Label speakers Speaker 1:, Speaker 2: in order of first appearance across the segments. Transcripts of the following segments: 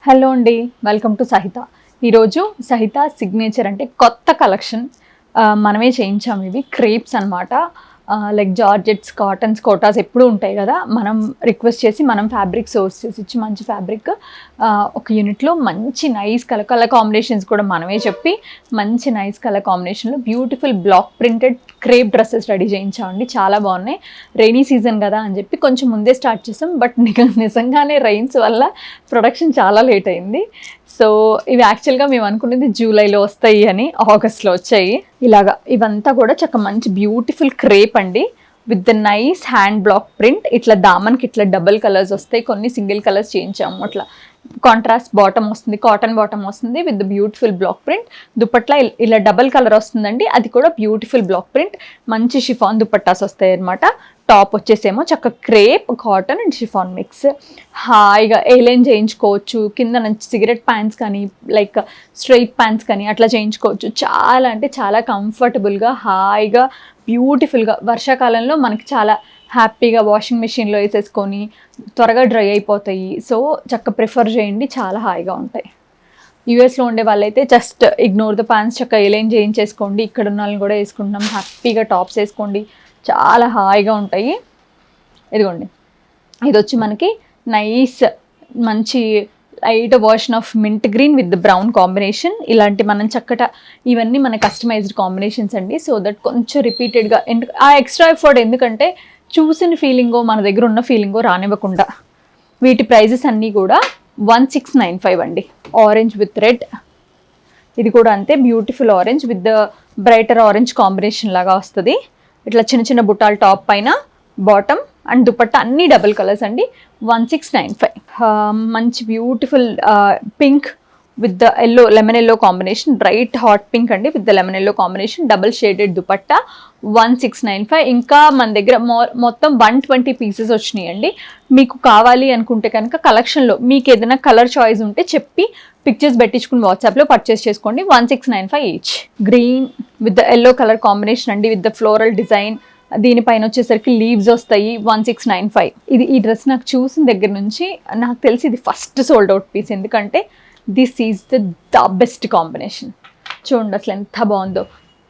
Speaker 1: Hello అండి, welcome to సహిత. ఈరోజు సహిత సిగ్నేచర్ అంటే కొత్త కలెక్షన్ మనమే చేయించాము. ఇవి క్రేప్స్ అనమాట. లైక్ జార్జెట్స్, కాటన్స్, కోటాస్ ఎప్పుడూ ఉంటాయి కదా. మనం రిక్వెస్ట్ చేసి మనం ఫ్యాబ్రిక్ సోర్స్ చేసి ఇచ్చి మంచి ఫ్యాబ్రిక్ ఒక యూనిట్లో మంచి నైస్ కలర్ కాంబినేషన్స్ కూడా మనమే చెప్పి మంచి నైస్ కలర్ కాంబినేషన్లో beautiful block printed crepe dresses ready చేయించామండి. చాలా బాగున్నాయి. రైనీ సీజన్ కదా అని చెప్పి కొంచెం ముందే స్టార్ట్ చేసాం. బట్ నిజంగానే రైన్స్ వల్ల ప్రొడక్షన్ చాలా లేట్ అయింది. సో ఇవి యాక్చువల్గా మేము అనుకునేది జూలైలో వస్తాయి అని, ఆగస్ట్లో వచ్చాయి. ఇలాగా ఇవంతా కూడా చక్కగా మంచి బ్యూటిఫుల్ క్రేప్ అండి with the nice hand black print. ఇట్లా దామన్కి ఇట్లా డబుల్ కలర్స్ వస్తాయి, కొన్ని సింగిల్ కలర్స్ చేయించాము. అట్లా కాంట్రాస్ట్ బాటమ్ వస్తుంది, కాటన్ బాటమ్ వస్తుంది with beautiful block print. Dupatta ఇలా డబల్ కలర్ వస్తుందండి, అది కూడా బ్యూటిఫుల్ బ్లాక్ ప్రింట్. మంచి షిఫాన్ దుపట్టాస్ వస్తాయి అనమాట. టాప్ వచ్చేసేమో చక్కగా crepe, cotton and chiffon mix. హాయిగా ఏలైన్ చేయించుకోవచ్చు. కింద నుంచి సిగరెట్ ప్యాంట్స్ కానీ లైక్ స్ట్రైట్ ప్యాంట్స్ కానీ అట్లా చేయించుకోవచ్చు. చాలా అంటే చాలా కంఫర్టబుల్గా, హాయిగా, బ్యూటిఫుల్గా. వర్షాకాలంలో మనకి చాలా హ్యాపీగా వాషింగ్ మెషిన్లో వేసేసుకొని త్వరగా డ్రై అయిపోతాయి. సో చక్కగా ప్రిఫర్ చేయండి, చాలా హాయిగా ఉంటాయి. యూఎస్లో ఉండే వాళ్ళైతే జస్ట్ ఇగ్నోర్ ద ప్యాంట్స్, చక్కగా ఏలైన్ చేయించేసుకోండి. ఇక్కడ ఉన్న వాళ్ళని కూడా వేసుకుంటున్నాం. హ్యాపీగా టాప్స్ వేసుకోండి, చాలా హాయిగా ఉంటాయి. ఇదిగోండి, ఇది వచ్చి మనకి నైస్ మంచి light version of mint green with brown combination. ఇలాంటి మనం చక్కట ఇవన్నీ మన కస్టమైజ్డ్ కాంబినేషన్స్ అండి. సో దట్ కొంచెం రిపీటెడ్గా ఆ ఎక్స్ట్రా ఎఫర్ట్, ఎందుకంటే చూసిన ఫీలింగో మన దగ్గర ఉన్న ఫీలింగో రానివ్వకుండా. వీటి ప్రైజెస్ అన్నీ కూడా 1695 అండి. ఆరెంజ్ విత్ రెడ్, ఇది కూడా అంతే beautiful orange with the brighter orange combination లాగా వస్తుంది. ఇట్లా చిన్న చిన్న బుట్టాల టాప్ పైన బాటమ్ అండ్ దుపట్టా అన్ని డబుల్ కలర్స్ అండి. 1695. మంచి beautiful pink with the yellow, lemon yellow combination, bright hot pink అండి with the lemon yellow combination, double shaded dupatta. 1695. ఇంకా మన దగ్గర మొత్తం 120 పీసెస్ వచ్చినాయండి. మీకు కావాలి అనుకుంటే కనుక కలెక్షన్లో మీకు ఏదైనా కలర్ చాయిస్ ఉంటే చెప్పి పిక్చర్స్ పెట్టించుకుని వాట్సాప్లో పర్చేస్ చేసుకోండి. 1695 each. Green with the yellow colour combination అండి విత్ ద ఫ్లోరల్ డిజైన్. దీనిపైన వచ్చేసరికి లీవ్స్ వస్తాయి. 1695. ఈ డ్రెస్ నాకు చూసిన దగ్గర నుంచి నాకు తెలిసి ఇది ఫస్ట్ సోల్డ్ అవుట్ పీస్, ఎందుకంటే this is the best combination. చూడండి అసలు ఎంత బాగుందో.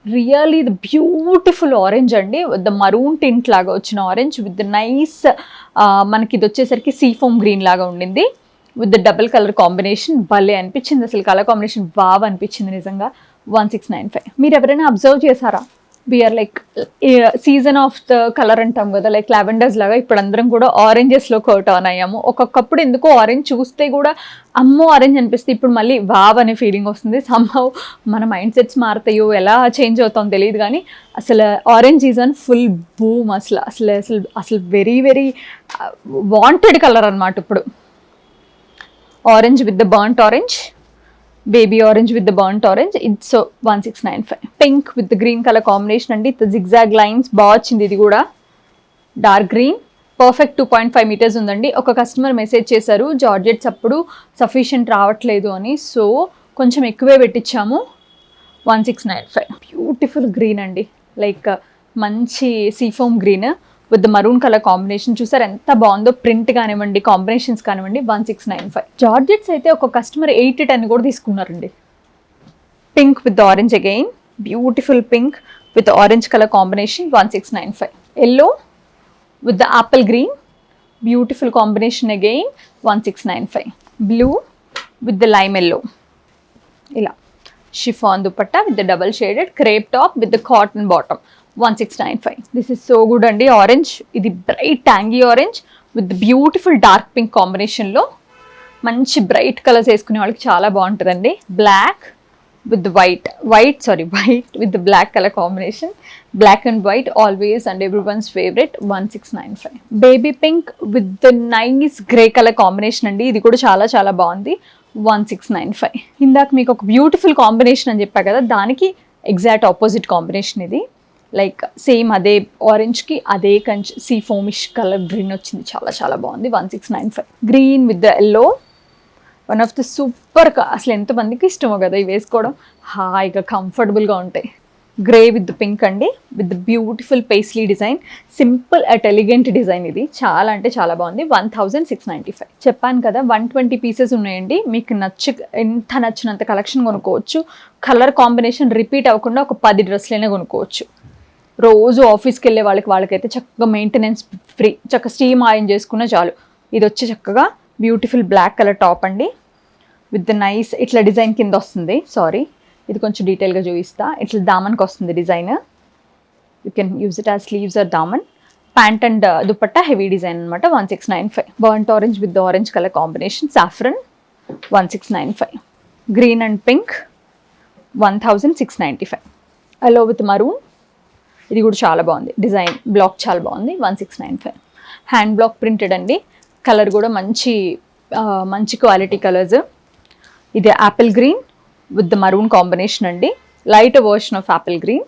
Speaker 1: రియల్లీ ద బ్యూటిఫుల్ ఆరెంజ్ అండి, ద మరూన్ టింట్ లాగా వచ్చిన ఆరెంజ్ విత్ ద నైస్ మనకి ఇది వచ్చేసరికి సీ ఫోమ్ గ్రీన్ లాగా ఉండింది with the double colour combination. భలే అనిపించింది అసలు, కలర్ కాంబినేషన్ బాగా అనిపించింది నిజంగా. 1695. మీరు ఎవరైనా అబ్జర్వ్ చేశారా? We're like season of the colour అంటాం కదా, లైక్ లావెండర్స్ లాగా ఇప్పుడు అందరం కూడా ఆరెంజెస్లో కౌట్ ఆన్ అయ్యాము. ఒక్కొక్కప్పుడు ఎందుకో ఆరెంజ్ చూస్తే కూడా అమ్మో ఆరెంజ్ అనిపిస్తే ఇప్పుడు మళ్ళీ వావ్ అనే ఫీలింగ్ వస్తుంది. సమ్హౌ మన మైండ్ సెట్స్ మారుతాయో, ఎలా చేంజ్ అవుతాం తెలియదు, కానీ అసలు ఆరెంజ్ సీజన్ ఫుల్ బూమ్. అసలు అసలు అసలు అసలు వెరీ వెరీ వాంటెడ్ కలర్ అనమాట ఇప్పుడు. Orange with the burnt orange, baby orange with the burnt orange. It's 1695. Pink with green colour combination అండి, జిగ్జాగ్ లైన్స్ బాగా వచ్చింది. ఇది కూడా డార్క్ గ్రీన్, పర్ఫెక్ట్ 2.5 మీటర్స్ ఉందండి. ఒక కస్టమర్ మెసేజ్ చేశారు జార్జెట్స్ అప్పుడు సఫిషియంట్ రావట్లేదు అని, సో కొంచెం ఎక్కువే పెట్టించాము. 1695. బ్యూటిఫుల్ గ్రీన్ అండి, లైక్ మంచి seafoam green with maroon colour combination. చూసారు ఎంత బాగుందో, ప్రింట్ కానివ్వండి, కాంబినేషన్స్ కానివ్వండి. 1695. జార్జెట్స్ అయితే ఒక కస్టమర్ 8-10 కూడా తీసుకున్నారండి. Pink with orange again, beautiful pink with orange colour combination. 1695. Yellow with the apple green, beautiful combination again. 1695. Blue with the lime yellow, ఇలా chiffon dupatta with the double shaded crepe top with the cotton bottom. 1695. This is so good అండి. Orange, ఇది bright tangy orange with beautiful dark pink కాంబినేషన్లో. మంచి bright colours వేసుకునే వాళ్ళకి చాలా బాగుంటుందండి. Black with white with black colour combination. Black and white always and everyone's favourite. 1695. Baby pink with the nice grey colour combination అండి, ఇది కూడా చాలా చాలా బాగుంది. 1695. ఇందాక మీకు ఒక బ్యూటిఫుల్ కాంబినేషన్ అని చెప్పా కదా, దానికి ఎగ్జాక్ట్ ఆపోజిట్ కాంబినేషన్ ఇది. లైక్ సేమ్ అదే ఆరెంజ్కి అదే కంచి సీ ఫోమిష్ కలర్ గ్రీన్ వచ్చింది, చాలా చాలా బాగుంది. 1695. Green with the yellow, one of the super. అసలు ఎంతమందికి ఇష్టమో కదా ఇవి వేసుకోవడం, హాయిగా కంఫర్టబుల్గా ఉంటాయి. గ్రే విత్ పింక్ అండి, with beautiful paisley design, simple at elegant design. ఇది చాలా అంటే చాలా బాగుంది. 1695. చెప్పాను కదా 120 పీసెస్ ఉన్నాయండి. మీకు ఎంత నచ్చినంత కలెక్షన్ కొనుక్కోవచ్చు. కలర్ కాంబినేషన్ రిపీట్ అవ్వకుండా ఒక 10 డ్రెస్లైనా కొనుక్కోవచ్చు. రోజు ఆఫీస్కి వెళ్ళే వాళ్ళకైతే చక్కగా మెయింటెనెన్స్ ఫ్రీ, చక్కగా స్టీమ్ ఆయిల్ చేసుకున్న చాలు. ఇది వచ్చి చక్కగా బ్యూటిఫుల్ బ్లాక్ కలర్ టాప్ అండి, విత్ నైస్ ఇట్లా డిజైన్ కింద వస్తుంది. సారీ, ఇది కొంచెం డీటెయిల్గా చూపిస్తా. ఇట్లా దామన్కి వస్తుంది design. You can use it as sleeves or దామన్. Pant and dupatta heavy design అనమాట. 1695. Burnt orange with orange colour combination, saffron. 1695. Green and pink 1695. అలో విత్ మరూన్, ఇది కూడా చాలా బాగుంది. డిజైన్ బ్లాక్ చాలా బాగుంది. 1695. హ్యాండ్ బ్లాక్ ప్రింటెడ్ అండి. కలర్ కూడా మంచి క్వాలిటీ కలర్స్. ఇది apple green with the maroon combination అండి, light version of apple green.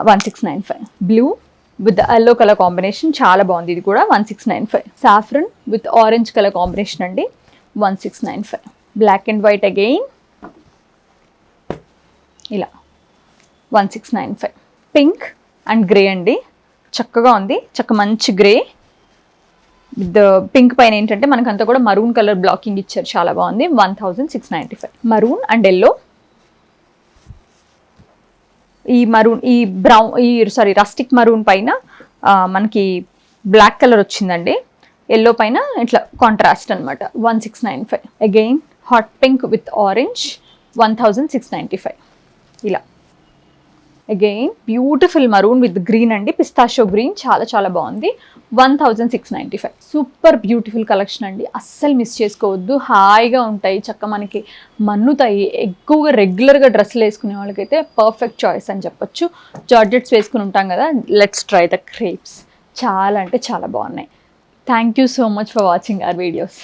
Speaker 1: 1695. Blue with yellow colour combination చాలా బాగుంది. ఇది కూడా 1695. Saffron with orange colour combination అండి. 1695. బ్లాక్ అండ్ వైట్ అగైన్ ఇలా 1695. పింక్ అండ్ గ్రే అండి, చక్కగా ఉంది. మంచి గ్రే విత్ పింక్ పైన ఏంటంటే మనకంతా కూడా మరూన్ కలర్ బ్లాకింగ్ ఇచ్చారు, చాలా బాగుంది. 1695. Maroon and yellow, rustic maroon పైన మనకి బ్లాక్ కలర్ వచ్చిందండి. ఎల్లో పైన ఇట్లా కాంట్రాస్ట్ అనమాట. 1695. Again hot pink with orange. 1695. ఇలా again beautiful maroon with green అండి, పిస్తాషో గ్రీన్, చాలా బాగుంది. 1695. సూపర్ బ్యూటిఫుల్ కలెక్షన్ అండి, అస్సలు మిస్ చేసుకోవద్దు. హాయిగా ఉంటాయి, చక్క మనకి మన్నుతాయి. ఎక్కువగా రెగ్యులర్గా డ్రెస్సులు వేసుకునే వాళ్ళకైతే పర్ఫెక్ట్ చాయిస్ అని చెప్పొచ్చు. జార్జెట్స్ వేసుకుని ఉంటాం కదా, లెట్స్ ట్రై ద క్రేప్స్. చాలా అంటే చాలా బాగున్నాయి. Thank you so much for watching our videos.